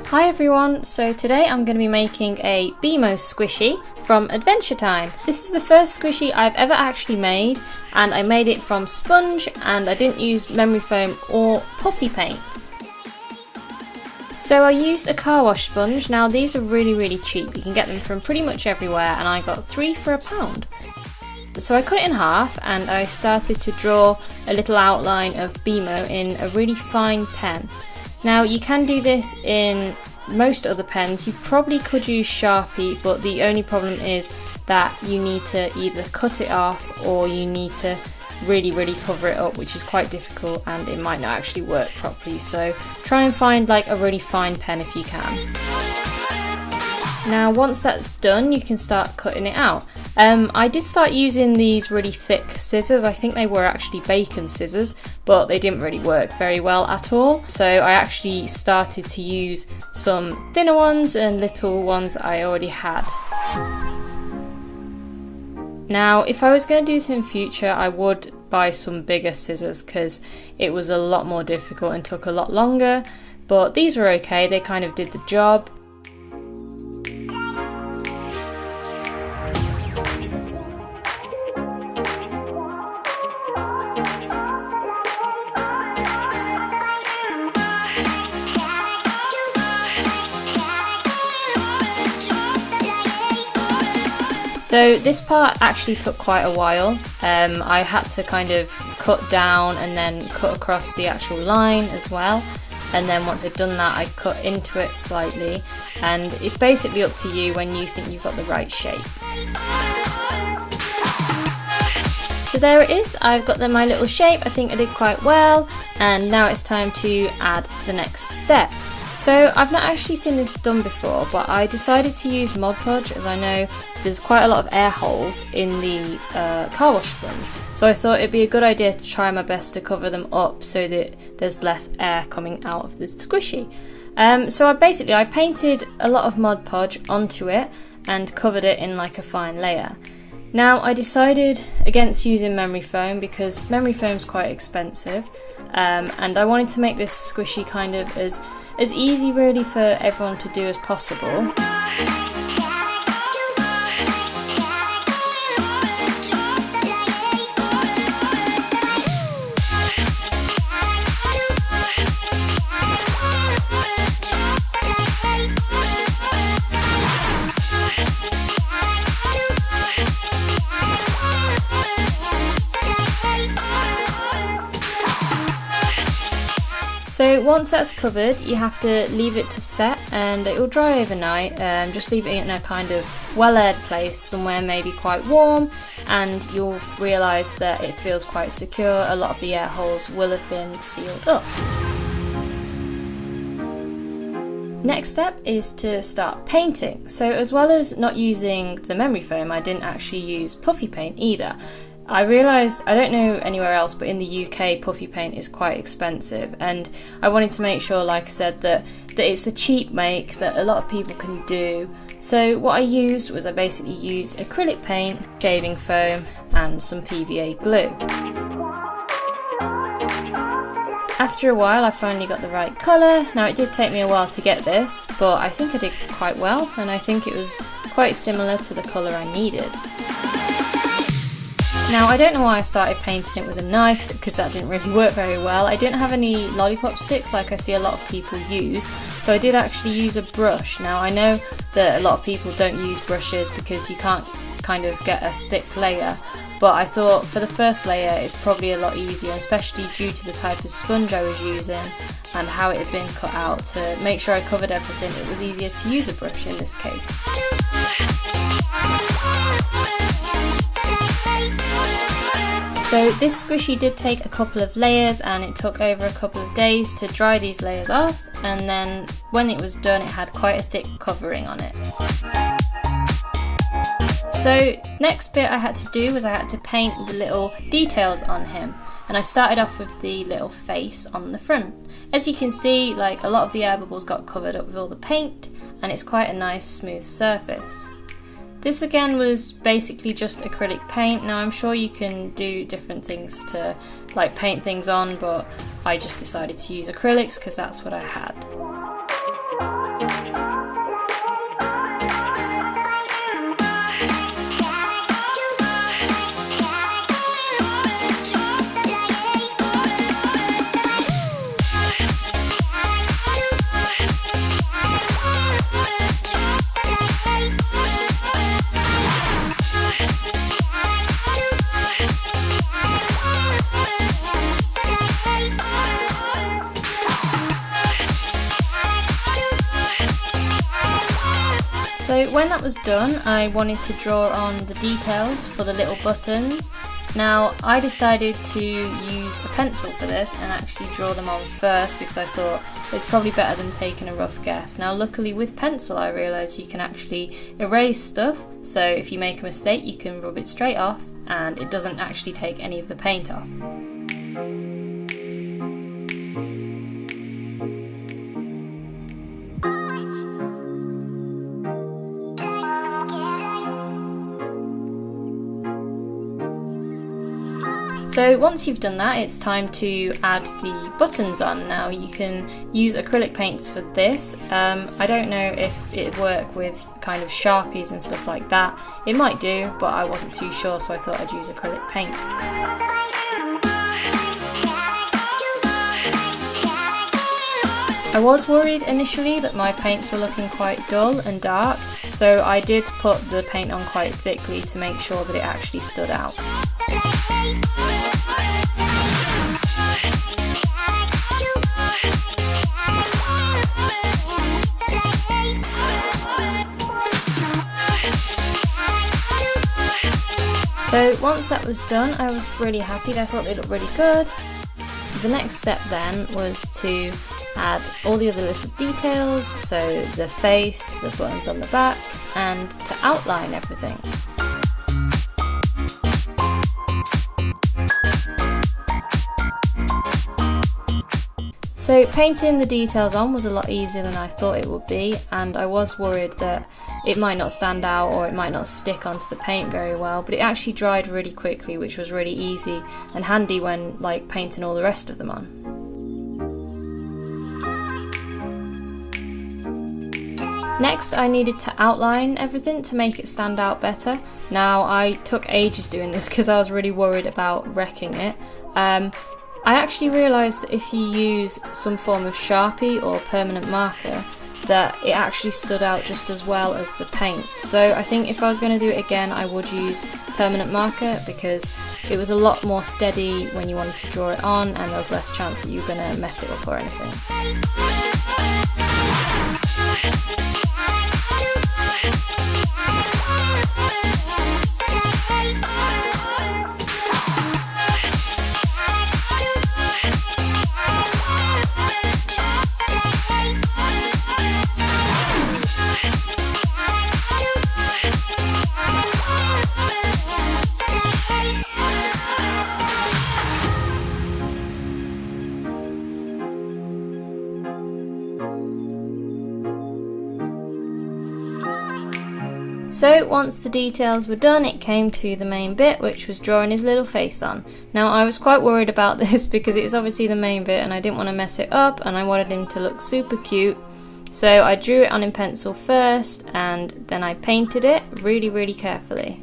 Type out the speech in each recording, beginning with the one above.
Hi everyone, so today I'm going to be making a BMO squishy from Adventure Time. This is the first squishy I've ever actually made, and I made it from sponge and I didn't use memory foam or puffy paint. So I used a car wash sponge. Now these are really cheap, you can get them from pretty much everywhere, and I got 3 for £1. So I cut it in half and I started to draw a little outline of BMO in a really fine pen. Now you can do this in most other pens. You probably could use Sharpie, but the only problem is that you need to either cut it off or you need to really cover it up, which is quite difficult and it might not actually work properly. So try and find like a really fine pen if you can. Now once that's done, you can start cutting it out. I did start using these really thick scissors. I think they were actually bacon scissors, but they didn't really work very well at all. So I actually started to use some thinner ones and little ones I already had. Now if I was going to do this in future, I would buy some bigger scissors because it was a lot more difficult and took a lot longer, but these were okay, they kind of did the job. So this part actually took quite a while. I had to kind of cut down and then cut across the actual line as well. And then once I'd done that, I cut into it slightly. And it's basically up to you when you think you've got the right shape. So there it is, I've got my little shape. I think I did quite well. And now it's time to add the next step. So I've not actually seen this done before, but I decided to use Podge as I know there's quite a lot of air holes in the car wash sponge. So I thought it'd be a good idea to try my best to cover them up so that there's less air coming out of the squishy. So I painted a lot of Podge onto it and covered it in like a fine layer. Now I decided against using memory foam because memory foam's quite expensive, and I wanted to make this squishy kind of as easy really for everyone to do as possible. So once that's covered, you have to leave it to set and it will dry overnight. Just leave it in a kind of well-aired place, somewhere maybe quite warm, and you'll realise that it feels quite secure. A lot of the air holes will have been sealed up. Next step is to start painting. So as well as not using the memory foam, I didn't actually use puffy paint either. I realised, I don't know anywhere else, but in the UK puffy paint is quite expensive, and I wanted to make sure, like I said, that it's a cheap make that a lot of people can do. So what I used was I basically used acrylic paint, shaving foam and some PVA glue. After a while I finally got the right colour. Now it did take me a while to get this, but I think I did quite well, and I think it was quite similar to the colour I needed. Now I don't know why I started painting it with a knife, because that didn't really work very well. I didn't have any lollipop sticks like I see a lot of people use, so I did actually use a brush. Now I know that a lot of people don't use brushes because you can't kind of get a thick layer, but I thought for the first layer it's probably a lot easier, especially due to the type of sponge I was using and how it had been cut out. To make sure I covered everything, it was easier to use a brush in this case. So this squishy did take a couple of layers, and it took over a couple of days to dry these layers off, and then when it was done it had quite a thick covering on it. So next bit I had to do was I had to paint the little details on him, and I started off with the little face on the front. As you can see, like a lot of the air bubbles got covered up with all the paint, and it's quite a nice smooth surface. This again was basically just acrylic paint. Now I'm sure you can do different things to like paint things on, but I just decided to use acrylics because that's what I had. So when that was done, I wanted to draw on the details for the little buttons. Now I decided to use a pencil for this and actually draw them on first because I thought it's probably better than taking a rough guess. Now luckily with pencil I realised you can actually erase stuff, so if you make a mistake you can rub it straight off and it doesn't actually take any of the paint off. So once you've done that, it's time to add the buttons on. Now you can use acrylic paints for this. I don't know if it'd work with kind of Sharpies and stuff like that. It might do, but I wasn't too sure, so I thought I'd use acrylic paint. I was worried initially that my paints were looking quite dull and dark, so I did put the paint on quite thickly to make sure that it actually stood out. So once that was done, I was really happy. I thought they looked really good. The next step then was to add all the other little details, so the face, the buttons on the back, and to outline everything. So painting the details on was a lot easier than I thought it would be, and I was worried that it might not stand out or it might not stick onto the paint very well, but it actually dried really quickly, which was really easy and handy when painting all the rest of them on. Next I needed to outline everything to make it stand out better. Now I took ages doing this because I was really worried about wrecking it. I actually realised that if you use some form of Sharpie or permanent marker, that it actually stood out just as well as the paint. So I think if I was going to do it again, I would use permanent marker because it was a lot more steady when you wanted to draw it on, and there was less chance that you were going to mess it up or anything. So once the details were done, it came to the main bit, which was drawing his little face on. Now I was quite worried about this because it's obviously the main bit and I didn't want to mess it up and I wanted him to look super cute. So I drew it on in pencil first and then I painted it really, really carefully.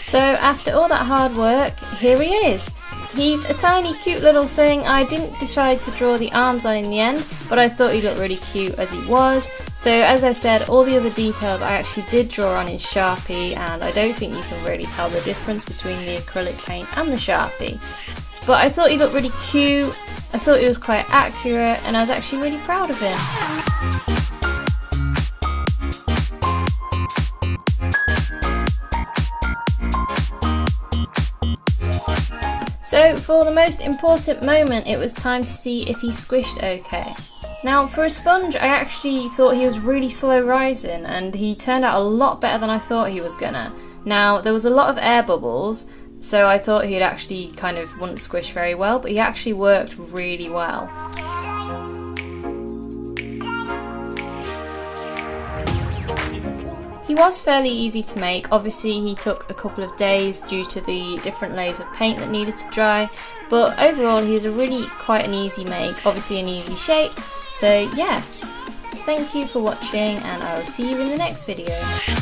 So after all that hard work, here he is. He's a tiny cute little thing. I didn't decide to draw the arms on in the end, but I thought he looked really cute as he was. So as I said, all the other details I actually did draw on in Sharpie, and I don't think you can really tell the difference between the acrylic paint and the Sharpie. But I thought he looked really cute, I thought he was quite accurate, and I was actually really proud of him. So for the most important moment, it was time to see if he squished okay. Now for a sponge, I actually thought he was really slow rising and he turned out a lot better than I thought he was gonna. Now there was a lot of air bubbles, so I thought he'd actually kind of wouldn't squish very well, but he actually worked really well. He was fairly easy to make. Obviously he took a couple of days due to the different layers of paint that needed to dry, but overall he was a really quite an easy make, obviously an easy shape, so yeah. thank you for watching, and I will see you in the next video.